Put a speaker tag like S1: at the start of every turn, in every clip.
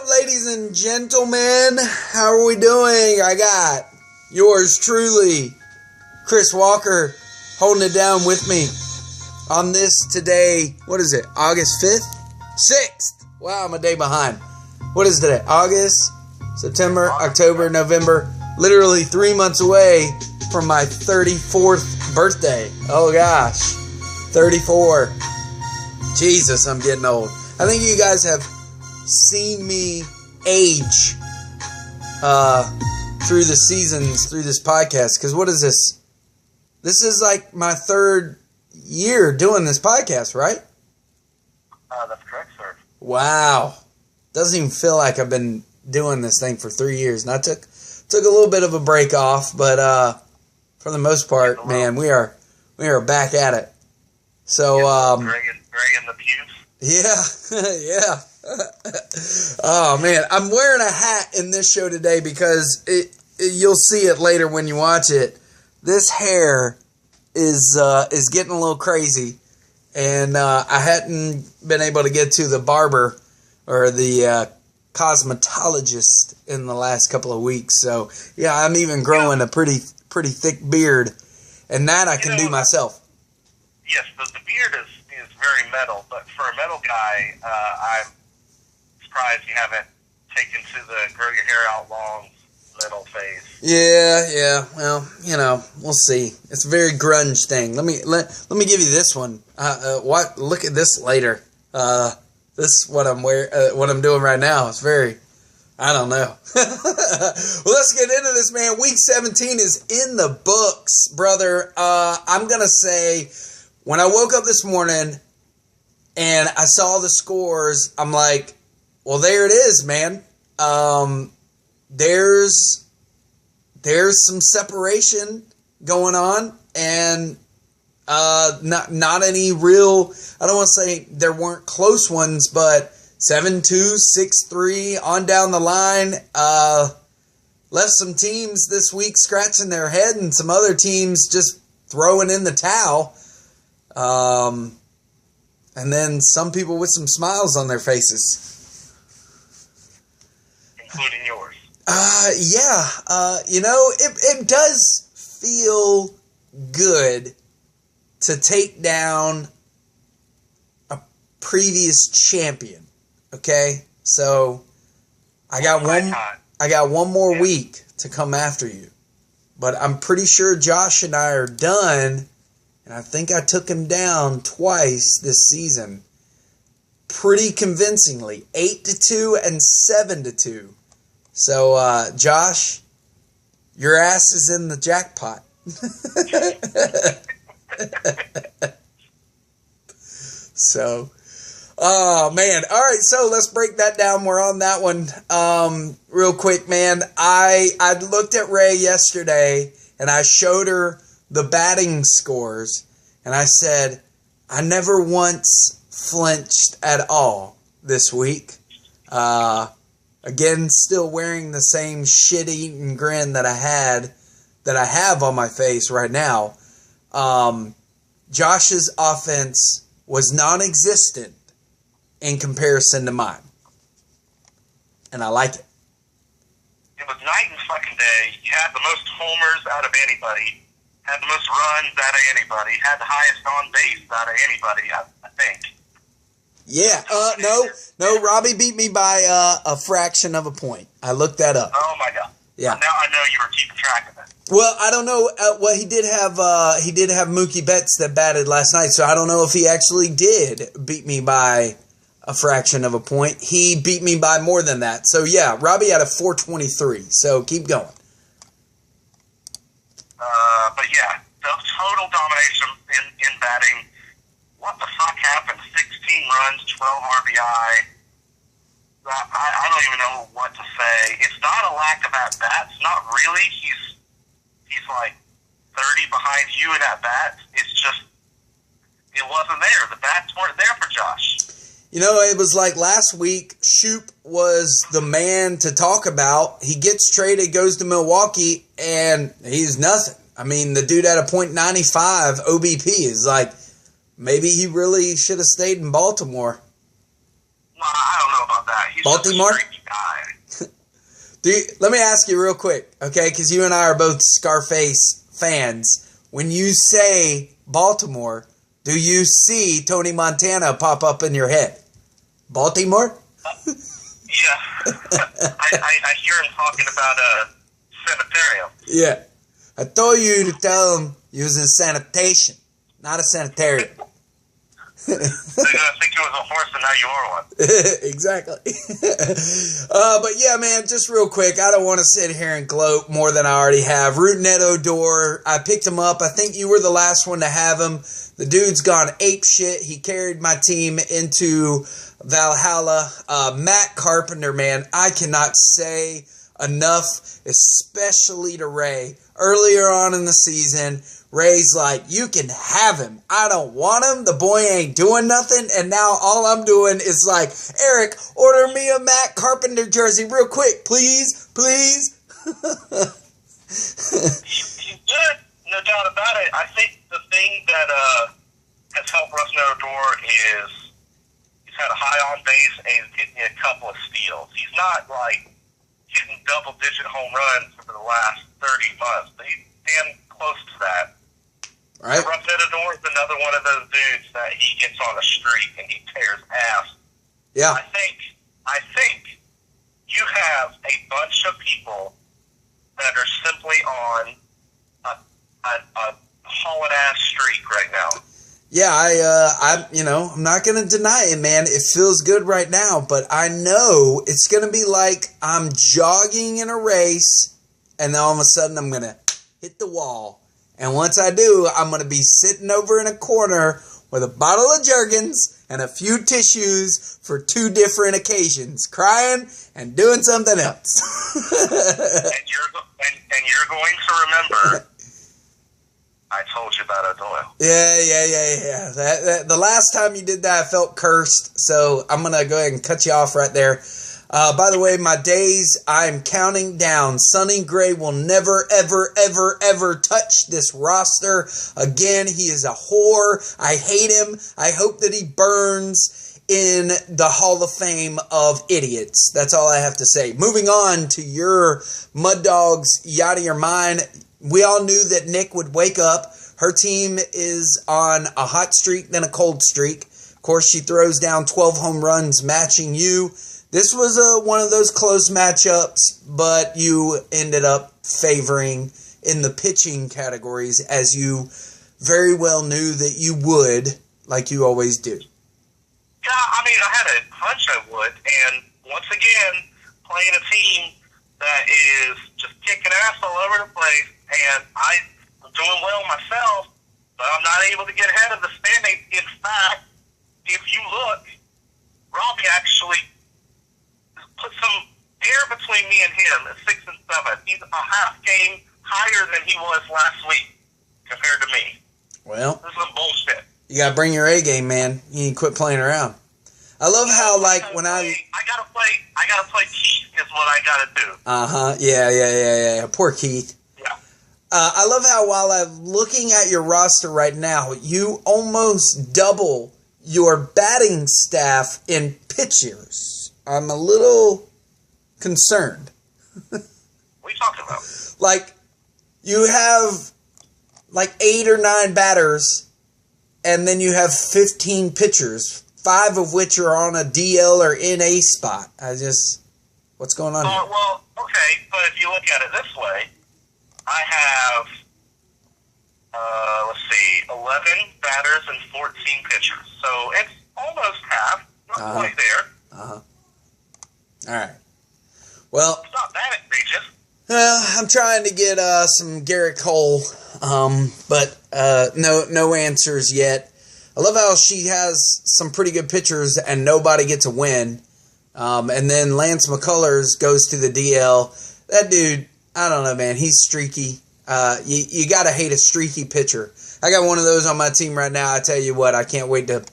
S1: ladies and gentlemen? How are we doing? I got yours truly, Chris Walker, holding it down with me on this today. What is it? August 5th? 6th. Wow, I'm a day behind. What is today? August, September, October, November. Literally 3 months away from my 34th birthday. Oh gosh. 34. Jesus, I'm getting old. I think you guys have seen me age through the seasons, through this podcast. Because what is this? This is like my 3rd year doing this podcast, right?
S2: That's correct, sir.
S1: Wow. Doesn't even feel like I've been doing this thing for 3 years. And I took a little bit of a break off, but for the most part, man, we are back at it. So
S2: gray in the pews.
S1: Yeah, yeah. Oh man, I'm wearing a hat in this show today because you'll see it later when you watch it. This hair is getting a little crazy, and I hadn't been able to get to the barber or the cosmetologist in the last couple of weeks. So yeah, I'm even growing a pretty thick beard, and that I can do myself.
S2: Yes, the beard is very metal, but for a metal guy, I'm surprised you haven't taken to the grow your hair out long metal phase.
S1: Yeah. Well, we'll see. It's a very grunge thing. Let me give you this one. Look at this later. This is what I'm what I'm doing right now. It's very, I don't know. Well, let's get into this, man. Week 17 is in the books, brother. I'm gonna say, when I woke up this morning and I saw the scores, I'm like, well, there it is, man. There's some separation going on, and not any real, I don't want to say there weren't close ones, but 7-2, 6-3 on down the line. Left some teams this week scratching their head, and some other teams just throwing in the towel. And then some people with some smiles on their faces.
S2: Including yours.
S1: Yeah. It does feel good to take down a previous champion. Okay? So I got one more week to come after you. But I'm pretty sure Josh and I are done. And I think I took him down twice this season. Pretty convincingly. 8-2 and 7-2. So, Josh, your ass is in the jackpot. So, oh, man. All right, so let's break that down. We're on that one real quick, man. I looked at Ray yesterday, and I showed her the batting scores, and I said, I never once flinched at all this week. Again, still wearing the same shit-eating grin that I have on my face right now. Josh's offense was non-existent in comparison to mine. And I like it.
S2: It was night and fucking day. You had the most homers out of anybody. Had the most runs out of anybody. Had the highest on base out of anybody, I think.
S1: Yeah. No. Robbie beat me by a fraction of a point. I looked that up.
S2: Oh my god.
S1: Yeah.
S2: Now I know you were keeping track of it.
S1: Well, I don't know. Well, he did have Mookie Betts that batted last night, so I don't know if he actually did beat me by a fraction of a point. He beat me by more than that. So yeah, Robbie had a 423. So keep going.
S2: But yeah, the total domination in batting. What the fuck happened? 16 runs, 12 RBI. I don't even know what to say. It's not a lack of at-bats. Not really. He's like 30 behind you in at-bats. It's just, it wasn't there. The bats weren't there for Josh.
S1: It was like last week, Shoop was the man to talk about. He gets traded, goes to Milwaukee, and he's nothing. I mean, the dude at a .95 OBP is like, maybe he really should have stayed in Baltimore.
S2: No, I don't know about that. He's
S1: Baltimore? Let me ask you real quick, okay? Because you and I are both Scarface fans. When you say Baltimore, do you see Tony Montana pop up in your head? Baltimore?
S2: Yeah. I hear him talking about a sanitarium.
S1: Yeah. I told you to tell him you was in sanitation, not a sanitarium.
S2: They're going to think you was a horse and now you are one.
S1: Exactly. But yeah, man, just real quick, I don't want to sit here and gloat more than I already have. Rougned Odor, I picked him up. I think you were the last one to have him. The dude's gone ape shit. He carried my team into Valhalla. Matt Carpenter, man, I cannot say enough, especially to Ray. Earlier on in the season, Ray's like, you can have him. I don't want him. The boy ain't doing nothing. And now all I'm doing is like, Eric, order me a Matt Carpenter jersey real quick, please, please.
S2: He's good, no doubt about it. I think the thing that has helped Rougned Odor is he's had a high on base and he's getting a couple of steals. He's not like hitting double-digit home runs for the last 30 months, but he's damn close to that.
S1: Right.
S2: Rougned Odor is another one of those dudes that he gets on a streak and he tears ass.
S1: Yeah.
S2: I think you have a bunch of people that are simply on a hauling ass streak right now.
S1: Yeah, I'm not going to deny it, man. It feels good right now, but I know it's going to be like I'm jogging in a race, and then all of a sudden I'm going to hit the wall. And once I do, I'm going to be sitting over in a corner with a bottle of Jergens and a few tissues for 2 different occasions, crying and doing something else.
S2: and you're going to remember I told you about O'Doyle.
S1: Yeah. The last time you did that, I felt cursed, so I'm going to go ahead and cut you off right there. By the way, my days, I'm counting down. Sonny Gray will never, ever, ever, ever touch this roster again. He is a whore. I hate him. I hope that he burns in the Hall of Fame of idiots. That's all I have to say. Moving on to your Mud Dogs, Yada Your Mind. We all knew that Nick would wake up. Her team is on a hot streak, then a cold streak. Of course, she throws down 12 home runs, matching you. This was one of those close matchups, but you ended up favoring in the pitching categories, as you very well knew that you would, like you always do.
S2: Yeah, I mean, I had a hunch I would, and once again, playing a team that is just kicking ass all over the place, and I'm doing well myself, but I'm not able to get ahead of the standings. In fact, if you look, Robbie actually put some air between me and him at 6 and 7. He's a half game higher than he was last week compared to me.
S1: Well,
S2: this is some bullshit.
S1: You gotta bring your A game, man. You need to quit playing around. I love how, like, when I
S2: gotta play Keith is what I gotta do.
S1: Yeah. Poor Keith.
S2: Yeah.
S1: I love how while I'm looking at your roster right now, you almost double your batting staff in pitchers. I'm a little concerned.
S2: What are you talking about?
S1: Like, you have like 8 or 9 batters, and then you have 15 pitchers, 5 of which are on a DL or NA spot. What's going on here?
S2: Well, okay, but if you look at it this way, I have, 11 batters and 14 pitchers. So it's almost half, not quite there.
S1: All right. Well,
S2: it's not that egregious.
S1: I'm trying to get some Garrett Cole, but no answers yet. I love how she has some pretty good pitchers and nobody gets a win. And then Lance McCullers goes to the DL. That dude, I don't know, man. He's streaky. You got to hate a streaky pitcher. I got one of those on my team right now. I tell you what, I can't wait to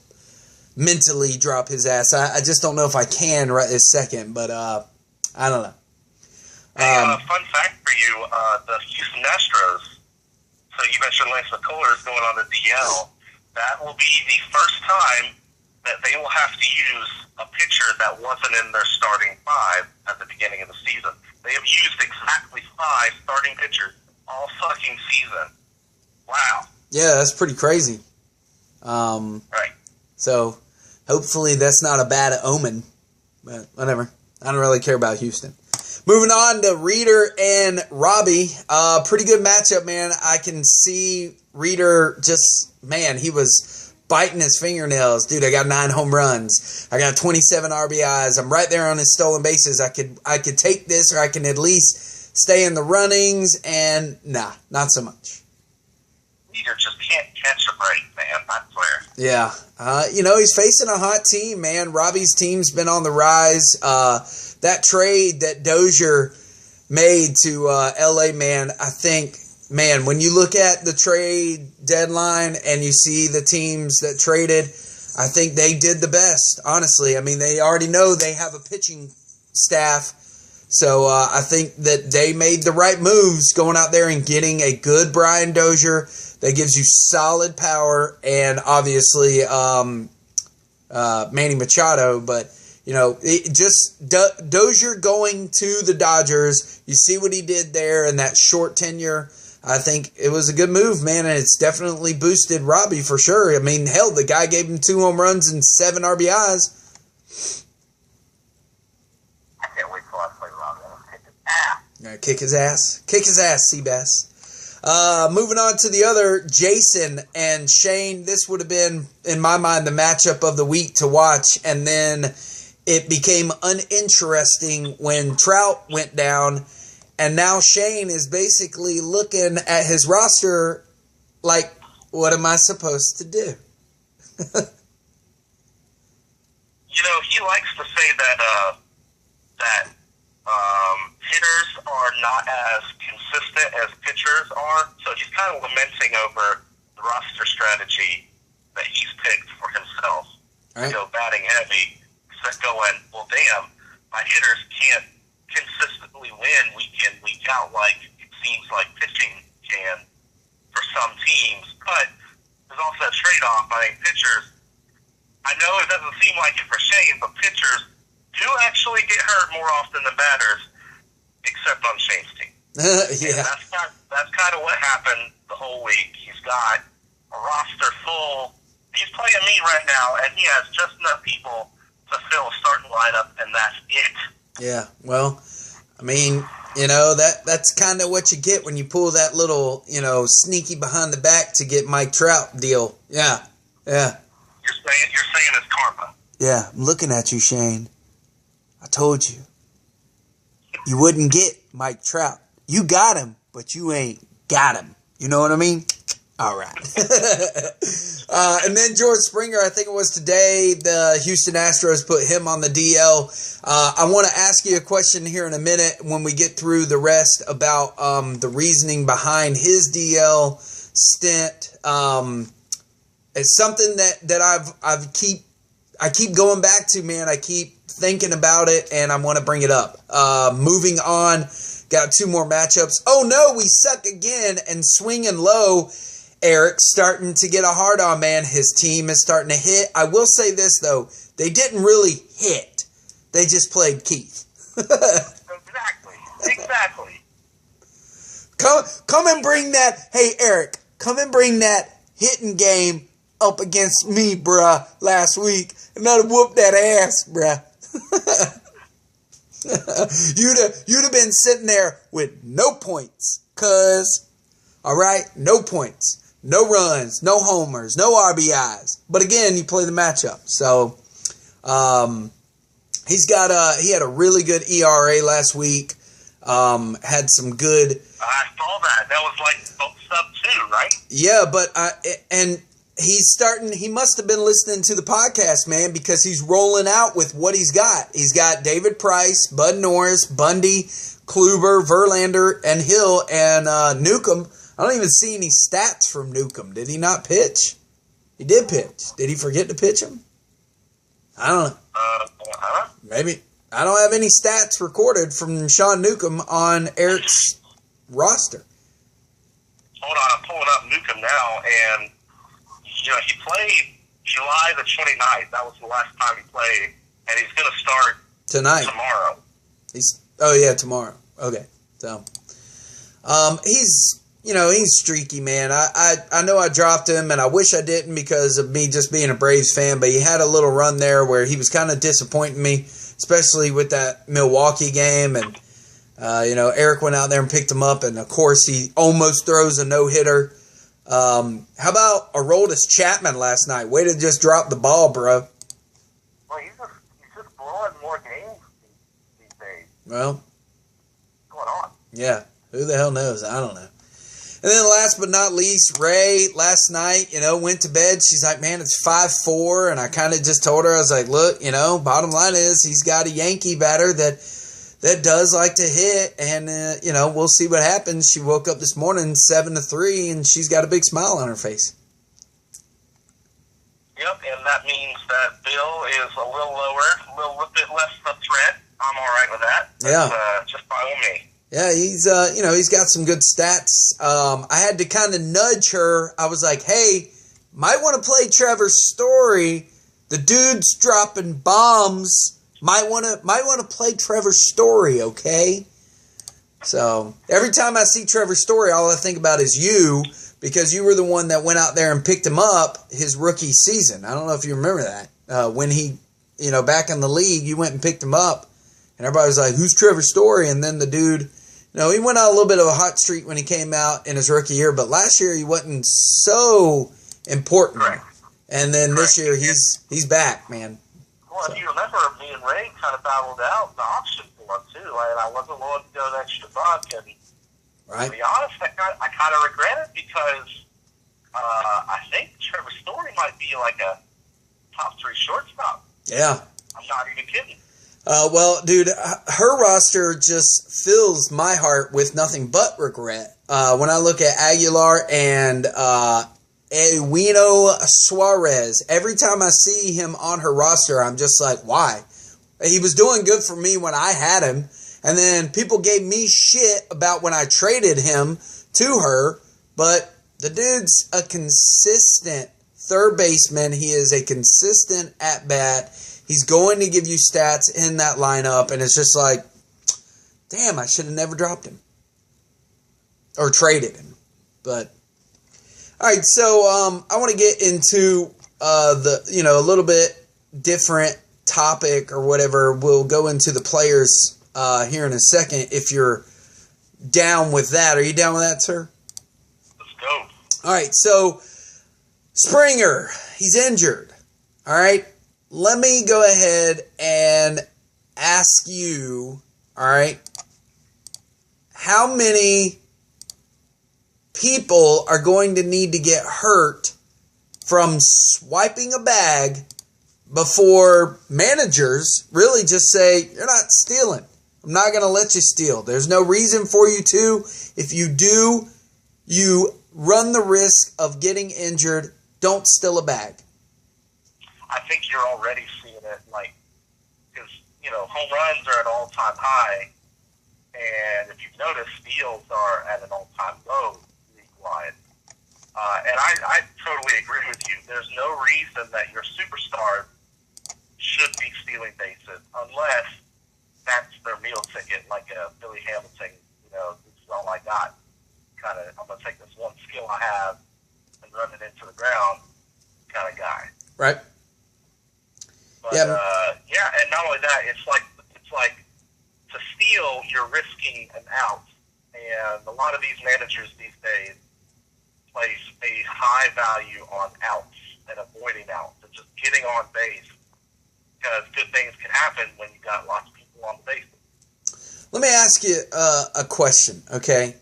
S1: mentally drop his ass. I just don't know if I can right this second, but I don't know.
S2: Hey, fun fact for you, the Houston Astros, so you mentioned Lance McCullers going on the DL. That will be the first time that they will have to use a pitcher that wasn't in their starting five at the beginning of the season. They have used exactly 5 starting pitchers all fucking season. Wow.
S1: Yeah, that's pretty crazy.
S2: Right.
S1: So hopefully that's not a bad omen. But whatever. I don't really care about Houston. Moving on to Reeder and Robbie. Pretty good matchup, man. I can see Reeder just, man, he was biting his fingernails. Dude, I got 9 home runs. I got 27 RBIs. I'm right there on his stolen bases. I could take this, or I can at least stay in the runnings, and nah, not so much.
S2: Reeder just can't catch a break, man. I swear.
S1: Yeah. He's facing a hot team, man. Robbie's team's been on the rise. That trade that Dozier made to LA, man, I think, man, when you look at the trade deadline and you see the teams that traded, I think they did the best, honestly. I mean, they already know they have a pitching staff, so I think that they made the right moves going out there and getting a good Brian Dozier that gives you solid power, and obviously Manny Machado, but Dozier going to the Dodgers, you see what he did there in that short tenure. I think it was a good move, man, and it's definitely boosted Robbie for sure. I mean, hell, the guy gave him 2 home runs and 7 RBIs.
S2: I can't wait till I play Robbie. I'm going to kick his ass.
S1: Yeah, kick his ass. Kick his ass, Seabass. Moving on to the other, Jason and Shane. This would have been, in my mind, the matchup of the week to watch, and then it became uninteresting when Trout went down, and now Shane is basically looking at his roster like, what am I supposed to do?
S2: He likes to say that hitters are not as consistent as pitchers are, so he's kind of lamenting over the roster strategy that he's picked for himself.
S1: Right.
S2: Batting heavy. Going, well, damn, my hitters can't consistently win week in, week out like it seems like pitching can for some teams. But there's also a trade-off. I think pitchers, I know it doesn't seem like it for Shane, but pitchers do actually get hurt more often than batters, except on Shane's team.
S1: Yeah.
S2: That's kind of what happened the whole week. He's got a roster full. He's playing me right now, and he has just enough people to fill a starting lineup, and that's it.
S1: Yeah, well, I mean, that's kind of what you get when you pull that little, sneaky behind the back to get Mike Trout deal. Yeah.
S2: You're saying it's karma.
S1: Yeah, I'm looking at you, Shane. I told you. You wouldn't get Mike Trout. You got him, but you ain't got him. You know what I mean? All right. And then George Springer, I think it was today, the Houston Astros put him on the DL. I want to ask you a question here in a minute when we get through the rest about the reasoning behind his DL stint. It's something that I keep going back to, man. I keep thinking about it, and I want to bring it up. Moving on, got 2 more matchups. Oh no, we suck again, and swinging low. Eric's starting to get a hard on, man. His team is starting to hit. I will say this, though. They didn't really hit. They just played Keith.
S2: Exactly.
S1: Come and bring that. Hey, Eric, come and bring that hitting game up against me, bruh, last week. And I'd have whooped that ass, bruh. You'd have been sitting there with no points. All right, no points. No runs, no homers, no RBIs. But again, you play the matchup. So he had a really good ERA last week. Had some good.
S2: I saw that. That was like sub-2, right?
S1: Yeah, but he must have been listening to the podcast, man, because he's rolling out with what he's got. He's got David Price, Bud Norris, Bundy, Kluber, Verlander, and Hill, and Newcomb. I don't even see any stats from Newcomb. Did he not pitch? He did pitch. Did he forget to pitch him? I don't know. Maybe. I don't have any stats recorded from Sean Newcomb on Eric's roster.
S2: Hold on, I'm pulling up Newcomb now, and he played July the 29th. That was the last time he played, and he's going to start
S1: tonight.
S2: Tomorrow.
S1: Tomorrow. Okay, so he's streaky, man. I know I dropped him, and I wish I didn't because of me just being a Braves fan. But he had a little run there where he was kind of disappointing me, especially with that Milwaukee game. And Eric went out there and picked him up, and of course he almost throws a no-hitter. How about Aroldis Chapman last night? Way to just drop the ball, bro.
S2: Well, he's just blowing more games these days.
S1: Well,
S2: what's going on?
S1: Yeah, who the hell knows? I don't know. And then last but not least, Ray, last night, went to bed. She's like, man, it's 5-4. And I kind of just told her, I was like, look, bottom line is he's got a Yankee batter that does like to hit. And, we'll see what happens. She woke up this morning 7-3, and she's got a big smile on her face.
S2: Yep, and that means that Bill is a little lower, a little bit less of a threat. I'm all right with that.
S1: Yeah.
S2: Just by me.
S1: Yeah, he's he's got some good stats. I had to kind of nudge her. I was like, hey, might want to play Trevor Story. The dude's dropping bombs. Might want to play Trevor Story, okay? So every time I see Trevor Story, all I think about is you, because you were the one that went out there and picked him up his rookie season. I don't know if you remember that. When he, back in the league, you went and picked him up, and everybody was like, who's Trevor Story? And then the dude, he went on a little bit of a hot streak when he came out in his rookie year, but last year he wasn't so important.
S2: Correct.
S1: And then this year he's back, man.
S2: Well, if you remember, me and Ray kind of battled out the option for him, too. And I wasn't willing to go the extra buck. And
S1: right.
S2: To be honest, I kind of regret it because I think Trevor Story might be like a top 3 shortstop.
S1: Yeah.
S2: I'm not even kidding.
S1: Well, dude, her roster just fills my heart with nothing but regret. When I look at Aguilar and Eugenio Suarez, every time I see him on her roster, I'm just like, why? He was doing good for me when I had him, and then people gave me shit about when I traded him to her, but the dude's a consistent third baseman. He is a consistent at-bat. He's going to give you stats in that lineup, and it's just like, damn, I should have never dropped him. Or traded him. But, all right, so I want to get into a little bit different topic or whatever. We'll go into the players here in a second if you're down with that. Are you down with that, sir?
S2: Let's go.
S1: All right, so Springer, he's injured. All right. Let me go ahead and ask you, all right, how many people are going to need to get hurt from swiping a bag before managers really just say, you're not stealing. I'm not going to let you steal. There's no reason for you to. If you do, you run the risk of getting injured. Don't steal a bag.
S2: I think you're already seeing it, because, home runs are at an all-time high, and if you've noticed, steals are at an all-time low league-wide. And I totally agree with you. There's no reason that your superstars should be stealing bases unless that's their meal ticket, like a Billy Hamilton, this is all I got. I'm going to take this one skill I have and run it into the ground kind of guy.
S1: Right.
S2: But, and not only that, it's like to steal, you're risking an out. And a lot of these managers these days place a high value on outs and avoiding outs and just getting on base because good things can happen when you got lots of people on the base.
S1: Let me ask you a question, okay?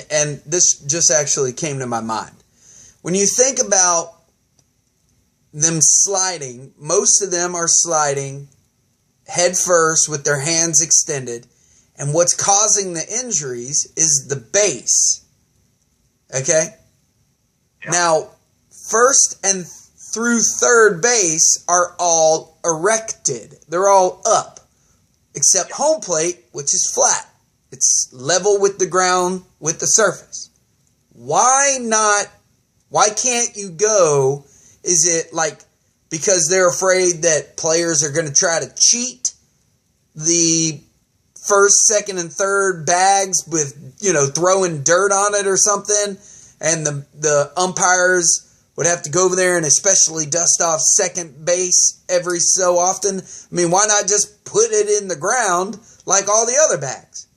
S1: And this just actually came to my mind. When you think about them sliding, most of them are sliding head first with their hands extended, and what's causing the injuries is the base. Okay? Yeah. Now, first and through third base are all erected. They're all up, except home plate, which is flat. It's level with the ground, with the surface. Why not? Why can't you go? Is it because they're afraid that players are going to try to cheat the first, second, and third bags with, throwing dirt on it or something. And the umpires would have to go over there and especially dust off second base every so often. I mean, why not just put it in the ground like all the other bags?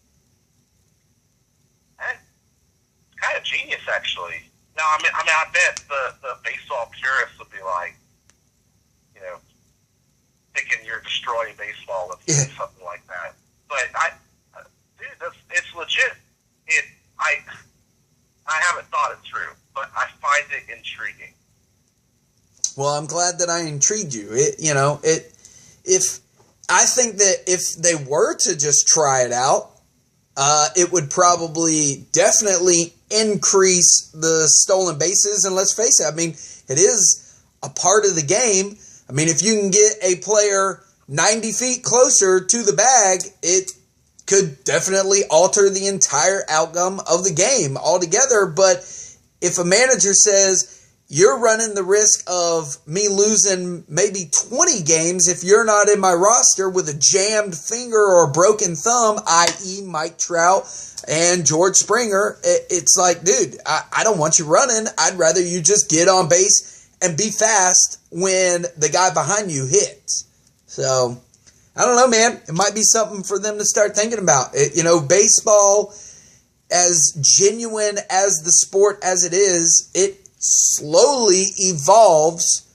S2: Kind of genius, actually. No, I bet the baseball purists would be like, thinking you're destroying baseball if you do something like that. But dude, it's legit. I haven't thought it through, but I find it intriguing.
S1: Well, I'm glad that I intrigued you. I think that if they were to just try it out, it would probably definitely increase the stolen bases. And let's face it, I mean, it is a part of the game. I mean, if you can get a player 90 feet closer to the bag, it could definitely alter the entire outcome of the game altogether. But if a manager says, you're running the risk of me losing maybe 20 games if you're not in my roster with a jammed finger or a broken thumb, i.e. Mike Trout and George Springer, it's like, dude, I don't want you running. I'd rather you just get on base and be fast when the guy behind you hits. So, I don't know, man. It might be something for them to start thinking about. Baseball, as genuine as the sport as it is, it slowly evolves,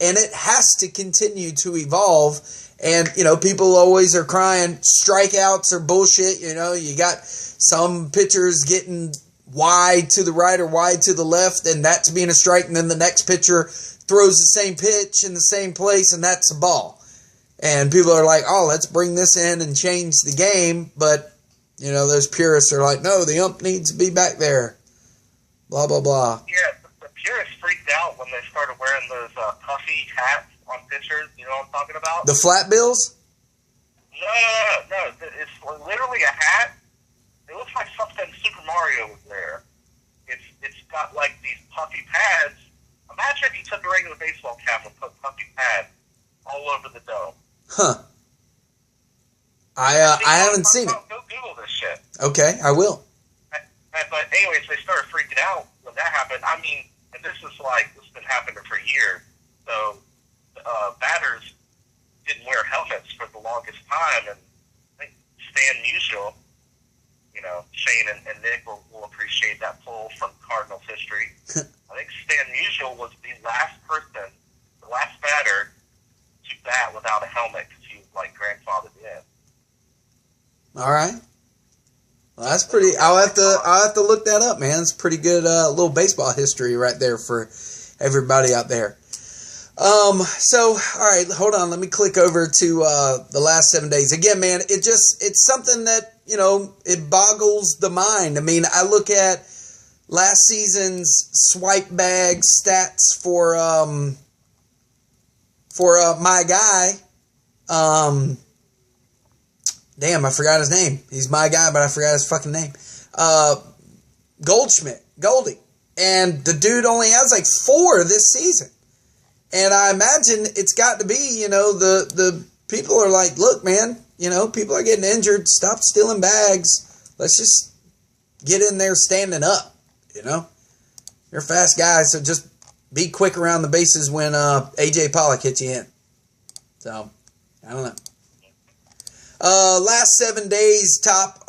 S1: and it has to continue to evolve. And, people always are crying strikeouts are bullshit. You got some pitchers getting wide to the right or wide to the left, and that's being a strike, and then the next pitcher throws the same pitch in the same place, and that's a ball. And people are like, oh, let's bring this in and change the game. But, those purists are like, no, the ump needs to be back there. Blah, blah, blah.
S2: Yeah, the purists freaked out when they started wearing those puffy hats on pitchers. You know what I'm talking about?
S1: The flat bills?
S2: No. It's literally a hat. It looks like something Super Mario was there. It's got like these puffy pads. Imagine if you took a regular baseball cap and put puffy pads all over the dome.
S1: Huh. I haven't seen it.
S2: Go Google this shit.
S1: Okay, I will.
S2: But anyways, they started freaking out when that happened. I mean, and this has been happening for years. So batters didn't wear helmets for the longest time, and I think Stan Musial, Shane and Nick will appreciate that pull from Cardinals history. I think Stan Musial was the last batter to bat without a helmet because he was grandfathered in.
S1: All right. Well, that's pretty. I'll have to look that up, man. It's pretty good little baseball history right there for everybody out there. So, all right, hold on. Let me click over to the last 7 days. Again, man, it's something that, it boggles the mind. I mean, I look at last season's swipe bag stats for my guy. Damn, I forgot his name. He's my guy, but I forgot his fucking name. Goldie. And the dude only has 4 this season. And I imagine it's got to be, the people are like, look, man, people are getting injured. Stop stealing bags. Let's just get in there standing up, You're a fast guy, so just be quick around the bases when A.J. Pollock hits you in. So, I don't know. Last 7 days, top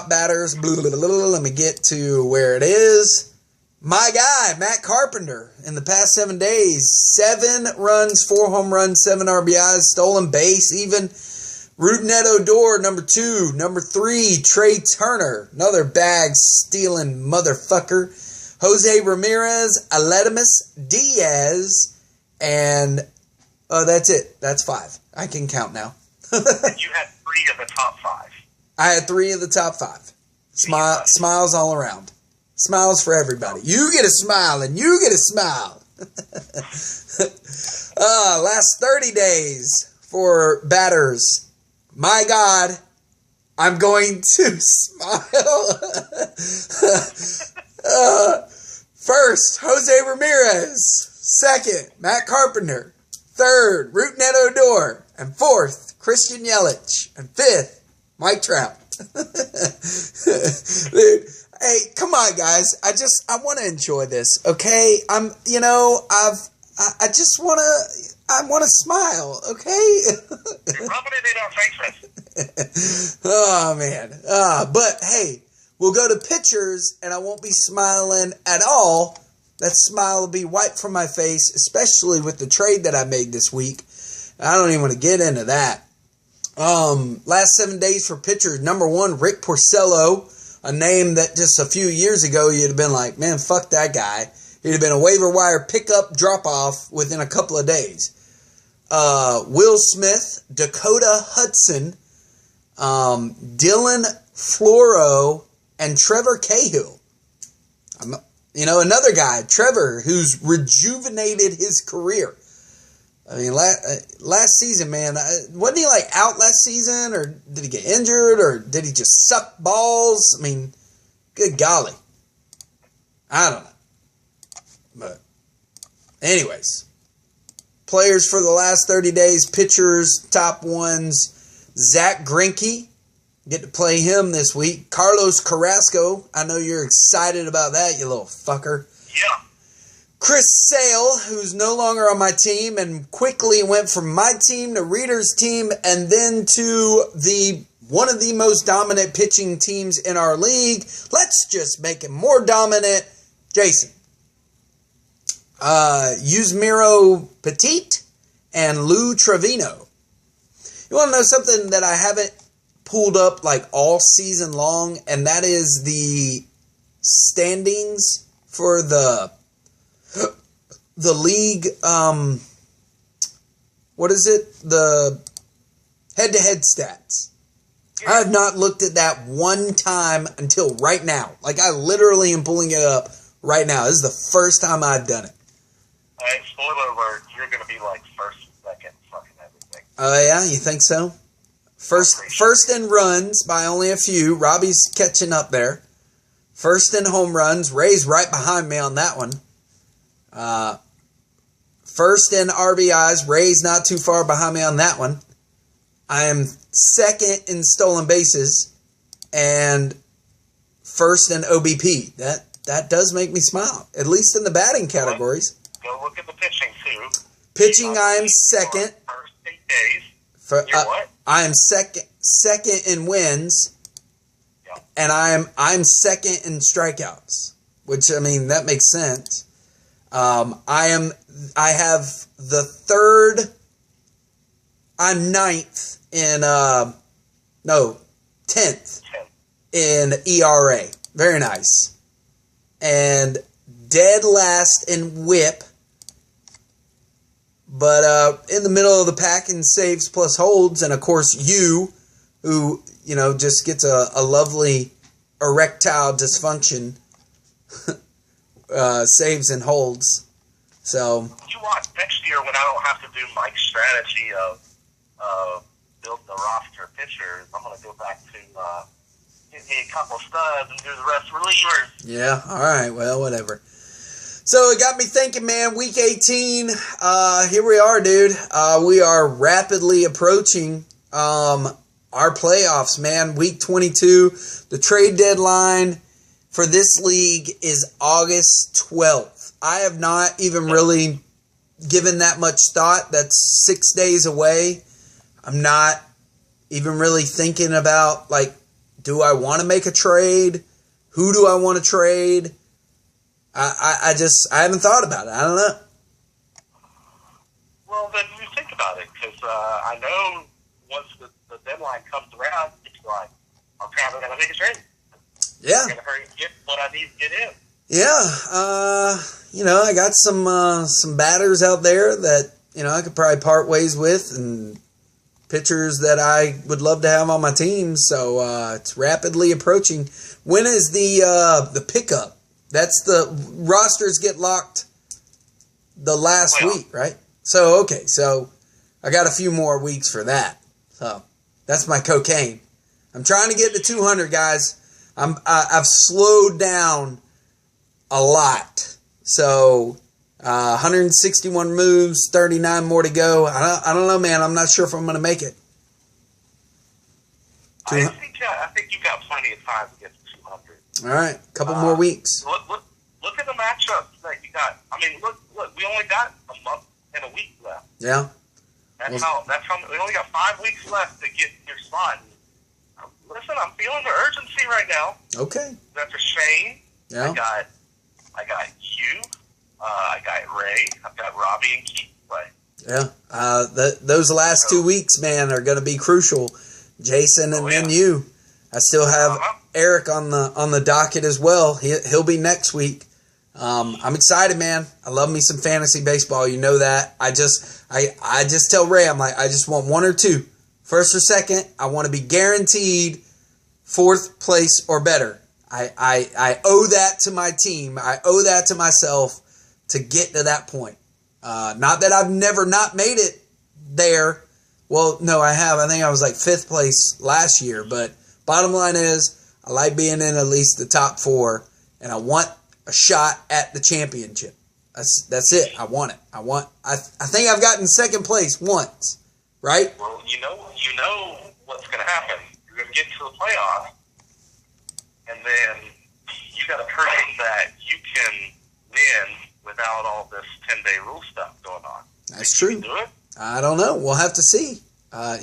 S1: batters. Let me get to where it is. My guy, Matt Carpenter, in the past 7 days, 7 runs, 4 home runs, 7 RBIs, stolen base, even. Rougned Odor, number 2. Number 3, Trey Turner, another bag-stealing motherfucker. Jose Ramirez, Aledmus Diaz, and that's it. That's 5. I can count now.
S2: You had 3 of the top 5.
S1: I had 3 of the top 5. Smiles all around. Smiles for everybody. You get a smile and you get a smile. Last 30 days for batters. My God, I'm going to smile. First, Jose Ramirez. Second, Matt Carpenter. Third, Rougned Odor. And fourth, Christian Yelich. And fifth, Mike Trout. Dude, hey, come on, guys. I want to enjoy this, okay? I want to smile, okay?
S2: You're rubbing it in our faces.
S1: Oh, man. But, hey, we'll go to pitchers, and I won't be smiling at all. That smile will be wiped from my face, especially with the trade that I made this week. I don't even want to get into that. Last 7 days for pitchers. Number one, Rick Porcello, a name that just a few years ago you'd have been like, man, fuck that guy. He'd have been a waiver wire pickup drop-off within a couple of days. Will Smith, Dakota Hudson, Dylan Floro, and Trevor Cahill. Another guy, Trevor, who's rejuvenated his career. I mean, last season, man, wasn't he out last season, or did he get injured, or did he just suck balls? I mean, good golly. I don't know. But anyways, players for the last 30 days, pitchers, top ones, Zach Greinke, get to play him this week. Carlos Carrasco, I know you're excited about that, you little fucker.
S2: Yeah.
S1: Chris Sale, who's no longer on my team and quickly went from my team to Reader's team and then to one of the most dominant pitching teams in our league. Let's just make it more dominant. Jason. Yusmeiro Petit and Lou Trevino. You want to know something that I haven't pulled up all season long, and that is the standings for the league, what is it? The head-to-head stats. Yeah. I have not looked at that one time until right now. I literally am pulling it up right now. This is the first time I've done it.
S2: Hey, spoiler alert, you're going to be first, second, fucking everything.
S1: Oh, yeah? You think so? First in runs by only a few. Robbie's catching up there. First in home runs. Ray's right behind me on that one. First in RBIs. Ray's not too far behind me on that one. I am second in stolen bases. And first in OBP. That does make me smile. At least in the batting categories.
S2: Go look at the pitching, too.
S1: Pitching, I am second.
S2: First 8 days.
S1: You're what? I am second in wins. Yep. And I'm second in strikeouts. Which, I mean, that makes sense. I have the third. I'm ninth in 10th in ERA. Very nice. And dead last in WHIP. But in the middle of the pack in saves plus holds, and of course you, who just gets a lovely erectile dysfunction. Saves and holds. So
S2: you want next year when I don't have to do Mike's strategy of build the roster of pitchers, I'm going to go back to get me a couple studs and do the rest relievers.
S1: Yeah, all right, well, whatever. So it got me thinking, man, week 18, here we are, dude. We are rapidly approaching our playoffs, man. Week 22, the trade deadline for this league is August 12th. I have not even really given that much thought. That's 6 days away. I'm not even really thinking about, do I want to make a trade? Who do I want to trade? I haven't thought about it. I don't know.
S2: Well, then you think about it, because I know once the deadline comes around, it's like, okay, I'm going to make a trade.
S1: Yeah.
S2: I'm going to hurry and get what I need to get in.
S1: Yeah. I got some batters out there that, I could probably part ways with, and pitchers that I would love to have on my team. So it's rapidly approaching. When is the pickup? That's the rosters get locked the last week, right? So, okay. So I got a few more weeks for that. So that's my cocaine. I'm trying to get to 200, guys. I've slowed down a lot. So 161 moves, 39 more to go. I don't know, man. I'm not sure if I'm going to make it.
S2: I think you got plenty of time to get to 200.
S1: All right, a couple more weeks.
S2: Look at the matchups that you got. I mean, look. We only got a month and a week left.
S1: Yeah.
S2: That's how. We only got 5 weeks left to get your spot. Listen, I'm feeling the urgency right now.
S1: Okay.
S2: That's a Shane.
S1: Yeah.
S2: I got you. I got Ray. I've got Robbie and Keith play.
S1: Yeah. Those last 2 weeks, man, are going to be crucial. Jason and then you. I still have Eric on the docket as well. He'll be next week. I'm excited, man. I love me some fantasy baseball. You know that. I just tell Ray, I'm like, I just want one or two. First or second, I want to be guaranteed 4th place or better. I owe that to my team. I owe that to myself to get to that point. Not that I've never not made it there. Well, no, I have. I think I was like 5th place last year. But bottom line is, I like being in at least the top 4, and I want a shot at the championship. That's it. I want it. I think I've gotten 2nd place once, right?
S2: Well, you know what's going to happen. You're going to get to the playoffs, and then you got to prove that you can win without all this 10-day rule stuff going on.
S1: That's true.
S2: You can do it?
S1: I don't know. We'll have to see. I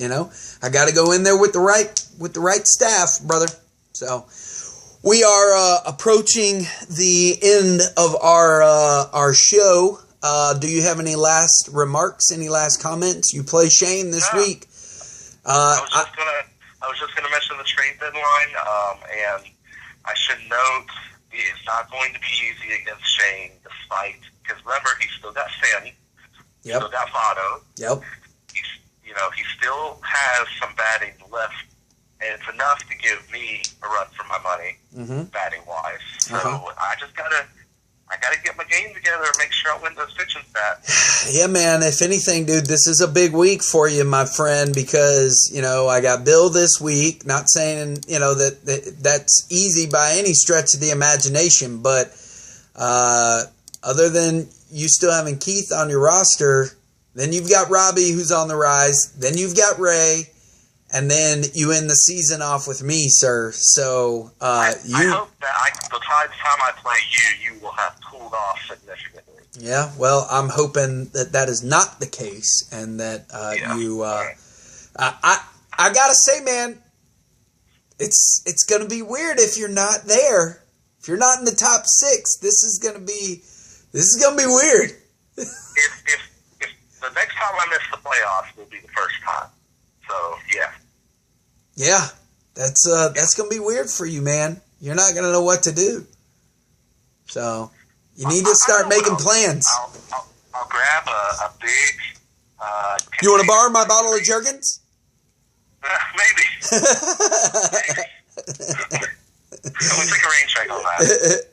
S1: got to go in there with the right staff, brother. So we are approaching the end of our show. Do you have any last remarks? Any last comments? You play Shane this week.
S2: I was just gonna mention the trade deadline, and I should note it's not going to be easy against Shane, despite because remember he still got Finn.
S1: Yep.
S2: Still got Votto.
S1: Yep.
S2: He still has some batting left, and it's enough to give me a run for my money, batting wise. So I gotta get my game together and make sure I win those pitching stats.
S1: Yeah, man. If anything, dude, this is a big week for you, my friend, because I got Bill this week. Not saying that's easy by any stretch of the imagination, but other than you still having Keith on your roster, then you've got Robbie who's on the rise, then you've got Ray, and then you end the season off with me, sir. So
S2: I hope that by the time I play you will have cooled off significantly.
S1: Yeah, well, I'm hoping that is not the case, and that you. I gotta say, man, it's gonna be weird if you're not there. If you're not in the top 6, this is gonna be weird.
S2: If the next time I miss the playoffs will be the first time. So yeah.
S1: Yeah, that's gonna be weird for you, man. You're not gonna know what to do. So you need to start making plans.
S2: I'll grab a big.
S1: You want to borrow my bottle of Jergens?
S2: Maybe. We'll take a rain check on that.